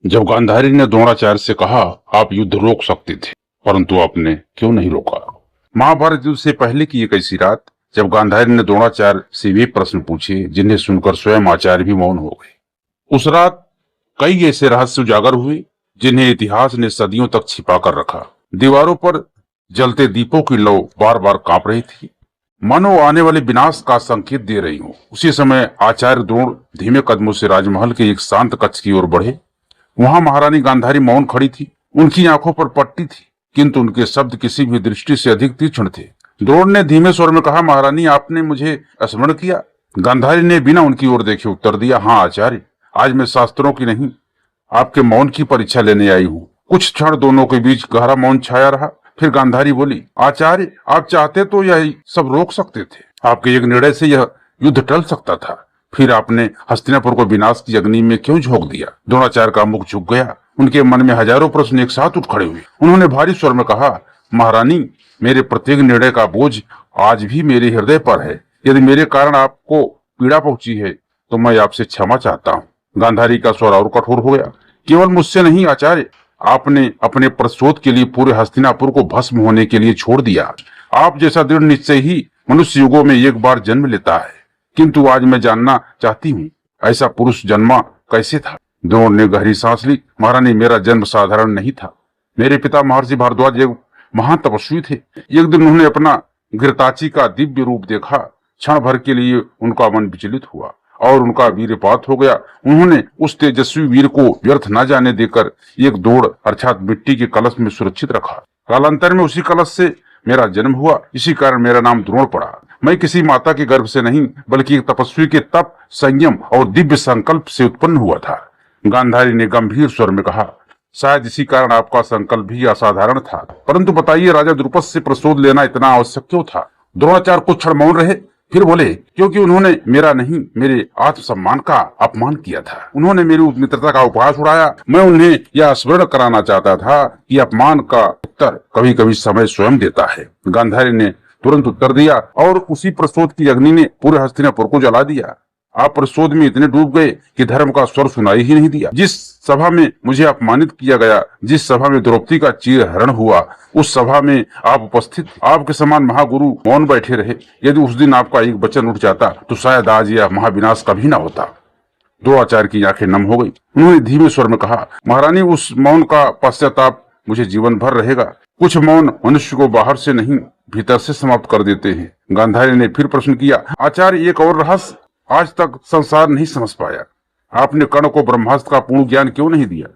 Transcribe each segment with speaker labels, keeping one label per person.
Speaker 1: जब गांधारी ने द्रोणाचार्य से कहा, आप युद्ध रोक सकते थे, परंतु आपने क्यों नहीं रोका। महाभारत युद्ध से पहले की एक ऐसी रात जब गांधारी ने द्रोणाचार्य से वे प्रश्न पूछे जिन्हें सुनकर स्वयं आचार्य भी मौन हो गए। उस रात कई ऐसे रहस्य उजागर हुए जिन्हें इतिहास ने सदियों तक छिपा कर रखा। दीवारों पर जलते दीपों की लौ बार बार कांप रही थी, मानो आने वाले विनाश का संकेत दे रही हो। उसी समय आचार्य द्रोण धीमे कदमों से राजमहल के एक शांत कक्ष की ओर बढ़े। वहां महारानी गांधारी मौन खड़ी थी। उनकी आंखों पर पट्टी थी, किंतु उनके शब्द किसी भी दृष्टि से अधिक तीक्ष्ण थे। द्रोण ने धीमे स्वर में कहा, महारानी, आपने मुझे स्मरण किया। गांधारी ने बिना उनकी ओर देखे उत्तर दिया, हाँ आचार्य, आज मैं शास्त्रों की नहीं, आपके मौन की परीक्षा लेने आई हूँ। कुछ क्षण दोनों के बीच गहरा मौन छाया रहा। फिर गांधारी बोली, आचार्य, आप चाहते तो यह सब रोक सकते थे। आपके एक निर्णय से यह युद्ध टल सकता था। फिर आपने हस्तिनापुर को विनाश की अग्नि में क्यों झोंक दिया। द्रोणाचार्य का मुख झुक गया। उनके मन में हजारों प्रश्न एक साथ उठ खड़े हुए। उन्होंने भारी स्वर में कहा, महारानी, मेरे प्रत्येक निर्णय का बोझ आज भी मेरे हृदय पर है। यदि मेरे कारण आपको पीड़ा पहुंची है तो मैं आपसे क्षमा चाहता हूँ। गांधारी का स्वर और कठोर हो गया। केवल मुझसे नहीं आचार्य, आपने अपने प्रतिशोध के लिए पूरे हस्तिनापुर को भस्म होने के लिए छोड़ दिया। आप जैसा दृढ़ निश्चय ही मनुष्य युगों में एक बार जन्म लेता है, किंतु आज मैं जानना चाहती हूँ, ऐसा पुरुष जन्मा कैसे था। द्रोण ने गहरी सांस ली। महारानी, मेरा जन्म साधारण नहीं था। मेरे पिता महर्षि भारद्वाज एक महान तपस्वी थे। एक दिन उन्होंने अपना घृताची का दिव्य रूप देखा। क्षण भर के लिए उनका मन विचलित हुआ और उनका वीरपात हो गया। उन्होंने उस तेजस्वी वीर को व्यर्थ न जाने देकर एक दौड़ अर्थात मिट्टी के कलश में सुरक्षित रखा। कालांतर में उसी कलश से मेरा जन्म हुआ। इसी कारण मेरा नाम द्रोण पड़ा। मैं किसी माता के गर्भ से नहीं, बल्कि एक तपस्वी के तप, संयम और दिव्य संकल्प से उत्पन्न हुआ था। गांधारी ने गंभीर स्वर में कहा, शायद इसी कारण आपका संकल्प भी असाधारण था। परंतु बताइए, राजा द्रुपद से प्रतिशोध लेना इतना आवश्यक क्यों था। द्रोणाचार्य कुछ क्षण मौन रहे, फिर बोले, क्योंकि उन्होंने मेरा नहीं, मेरे आत्मसम्मान का अपमान किया था। उन्होंने मेरी मित्रता का उपहास उड़ाया। मैं उन्हें यह स्मरण कराना चाहता था कि अपमान का उत्तर कभी कभी समय स्वयं देता है। गांधारी ने तुरंत उत्तर दिया और उसी प्रतिशोध की अग्नि ने पूरे हस्तिनापुर को जला दिया। आप प्रतिशोध में इतने डूब गए कि धर्म का स्वर सुनाई ही नहीं दिया। जिस सभा में मुझे अपमानित किया गया, जिस सभा में द्रौपदी का चीरहरण हुआ, उस सभा में आप उपस्थित, आपके समान महागुरु मौन बैठे रहे। यदि उस दिन आपका एक वचन उठ जाता तो शायद आज यह महाविनाश कभी न होता। द्रोणाचार्य की आंखें नम हो गई। उन्होंने धीमे स्वर में कहा, महारानी, उस मौन का पश्चाताप मुझे जीवन भर रहेगा। कुछ मौन मनुष्य को बाहर से नहीं, भीतर से समाप्त कर देते हैं। गांधारी ने फिर प्रश्न किया, आचार्य, एक और रहस्य आज तक संसार नहीं समझ पाया। आपने कर्ण को ब्रह्मास्त्र का पूर्ण ज्ञान क्यों नहीं दिया।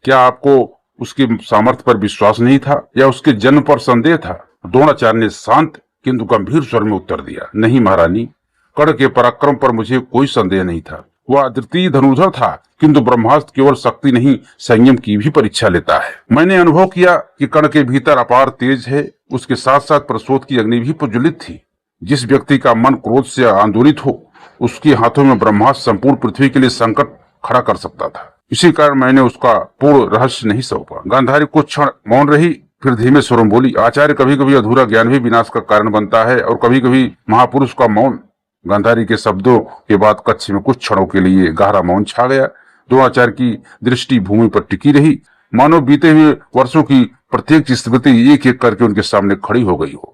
Speaker 1: क्या आपको उसके सामर्थ्य पर विश्वास नहीं था या उसके जन्म पर संदेह था। द्रोणाचार्य ने शांत किंतु गंभीर स्वर में उत्तर दिया, नहीं महारानी, कर्ण के पराक्रम पर मुझे कोई संदेह नहीं था। वह अद्वितीय धनुर्धर था, किंतु ब्रह्मास्त्र केवल शक्ति नहीं, संयम की भी परीक्षा लेता है। मैंने अनुभव किया कि कर्ण के भीतर अपार तेज है। उसके साथ साथ प्रतिशोध की अग्नि भी प्रज्वलित थी। जिस व्यक्ति का मन क्रोध से आंदोलित हो, उसके हाथों में ब्रह्मास्त्र संपूर्ण पृथ्वी के लिए संकट खड़ा कर सकता था। इसी कारण मैंने उसका पूर्ण रहस्य नहीं सौंपा। गांधारी कुछ क्षण मौन रही, फिर धीमे स्वर में बोली, आचार्य, कभी कभी अधूरा ज्ञान भी विनाश का कारण बनता है और कभी कभी महापुरुष का मौन। गांधारी के शब्दों के बाद कक्ष में कुछ क्षणों के लिए गहरा मौन छा गया। द्रोणाचार्य की दृष्टि भूमि पर टिकी रही, मानो बीते हुए वर्षों की प्रत्येक स्मृति एक एक करके उनके सामने खड़ी हो गई हो।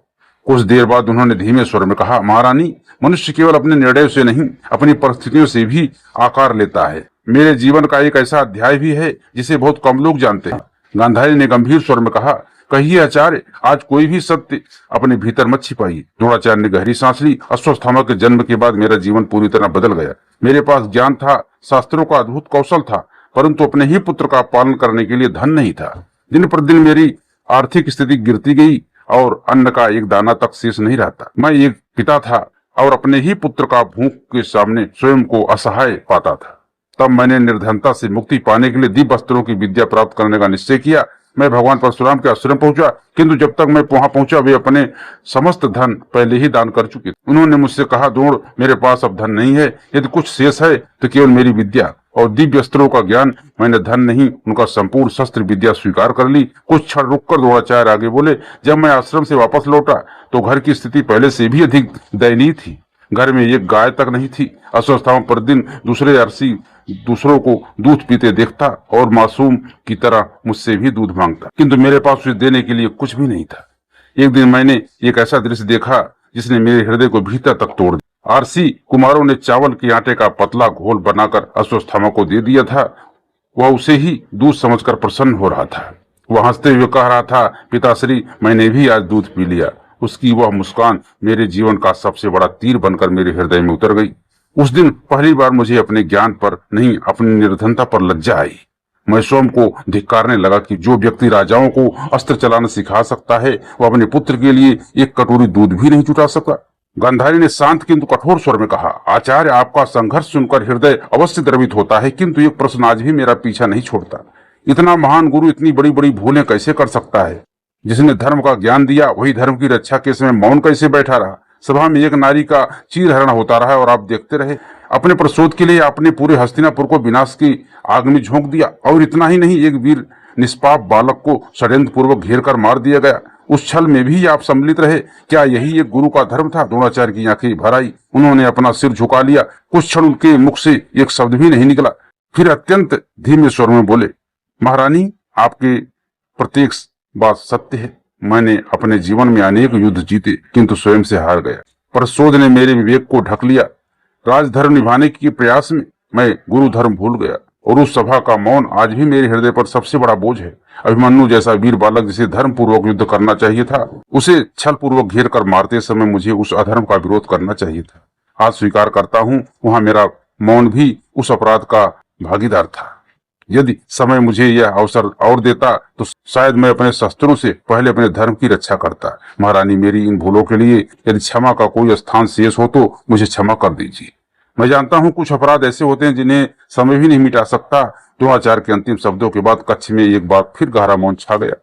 Speaker 1: कुछ देर बाद उन्होंने धीमे स्वर में कहा, महारानी, मनुष्य केवल अपने निर्णयों से नहीं, अपनी परिस्थितियों से भी आकार लेता है। मेरे जीवन का एक ऐसा अध्याय भी है जिसे बहुत कम लोग जानते हैं। गांधारी ने गंभीर स्वर में कहा, कहिए आचार्य, आज कोई भी सत्य अपने भीतर मत छिपाइए। द्रोणाचार्य ने गहरी सांस ली। अश्वत्थामा के जन्म के बाद मेरा जीवन पूरी तरह बदल गया। मेरे पास ज्ञान था, शास्त्रों का अद्भुत कौशल था, परंतु अपने ही पुत्र का पालन करने के लिए धन नहीं था। दिन प्रतिदिन मेरी आर्थिक स्थिति गिरती गई और अन्न का एक दाना तक शेष नहीं रहता। मैं एक पिता था और अपने ही पुत्र का भूख के सामने स्वयं को असहाय पाता था। तब मैंने निर्धनता से मुक्ति पाने के लिए दिव्य वस्त्रों की विद्या प्राप्त करने का निश्चय किया। मैं भगवान परशुराम के आश्रम पहुंचा, किंतु जब तक मैं वहां पहुंचा वे अपने समस्त धन पहले ही दान कर चुके। उन्होंने मुझसे कहा, द्रोण, मेरे पास अब धन नहीं है। यदि कुछ शेष है तो केवल मेरी विद्या और दिव्य अस्त्रों का ज्ञान। मैंने धन नहीं, उनका संपूर्ण शस्त्र विद्या स्वीकार कर ली। कुछ क्षण रुककर द्रोणाचार्य आगे बोले, जब मैं आश्रम से वापस लौटा तो घर की स्थिति पहले से भी अधिक दयनीय थी। घर में एक गाय तक नहीं थी। अस्वस्थताओं पर दिन दूसरे अरसी दूसरों को दूध पीते देखता और मासूम की तरह मुझसे भी दूध मांगता, किंतु मेरे पास उसे देने के लिए कुछ भी नहीं था। एक दिन मैंने एक ऐसा दृश्य देखा जिसने मेरे हृदय को भीतर तक तोड़ दिया। आरसी कुमारों ने चावल के आटे का पतला घोल बनाकर अस्वस्थामा को दे दिया था। वह उसे ही दूध समझकर प्रसन्न हो रहा था। वह हंसते हुए कह रहा था, पिताश्री, मैंने भी आज दूध पी लिया। उसकी वह मुस्कान मेरे जीवन का सबसे बड़ा तीर बनकर मेरे हृदय में उतर गई। उस दिन पहली बार मुझे अपने ज्ञान पर नहीं, अपनी निर्धनता पर लज्जा आई। मैं स्वयं को धिक्कारने लगा कि जो व्यक्ति राजाओं को अस्त्र चलाना सिखा सकता है, वह अपने पुत्र के लिए एक कटोरी दूध भी नहीं जुटा सकता। गांधारी ने शांत किंतु कठोर स्वर में कहा, आचार्य, आपका संघर्ष सुनकर हृदय अवश्य द्रवित होता है, किंतु एक प्रश्न आज भी मेरा पीछा नहीं छोड़ता। इतना महान गुरु इतनी बड़ी बड़ी भूलें कैसे कर सकता है? जिसने धर्म का ज्ञान दिया वही धर्म की रक्षा के समय मौन कैसे बैठा रहा? सभा में एक नारी का चीरहरण होता रहा और आप देखते रहे। अपने प्रसोद के लिए आपने पूरे हस्तिनापुर को विनाश की आग में झोंक दिया, और इतना ही नहीं, एक वीर निष्पाप बालक को षड्यंत्र पूर्वक घेर कर मार दिया गया। उस छल में भी आप सम्मिलित रहे। क्या यही एक गुरु का धर्म था? द्रोणाचार्य की आंखें भर आई। उन्होंने अपना सिर झुका लिया। कुछ क्षण उनके मुख से एक शब्द भी नहीं निकला। फिर अत्यंत धीमे स्वर में बोले, महारानी, आपके प्रत्येक बात सत्य है। मैंने अपने जीवन में अनेक युद्ध जीते, किंतु स्वयं से हार गया। प्रसोद ने मेरे विवेक को ढक लिया। राजधर्म निभाने के प्रयास में मैं गुरु धर्म भूल गया, और उस सभा का मौन आज भी मेरे हृदय पर सबसे बड़ा बोझ है। अभिमन्यु जैसा वीर बालक जिसे धर्म पूर्वक युद्ध करना चाहिए था, उसे छल पूर्वक घेर कर मारते समय मुझे उस अधर्म का विरोध करना चाहिए था। आज स्वीकार करता हूँ, वहां मेरा मौन भी उस अपराध का भागीदार था। यदि समय मुझे यह अवसर और देता तो शायद मैं अपने शस्त्रों से पहले अपने धर्म की रक्षा करता। महारानी, मेरी इन भूलों के लिए यदि क्षमा का कोई स्थान शेष हो तो मुझे क्षमा कर दीजिए। मैं जानता हूँ कुछ अपराध ऐसे होते हैं जिन्हें समय भी नहीं मिटा सकता। द्रोणाचार्य के अंतिम शब्दों के बाद कक्ष में एक बार फिर गहरा मौन छा गया।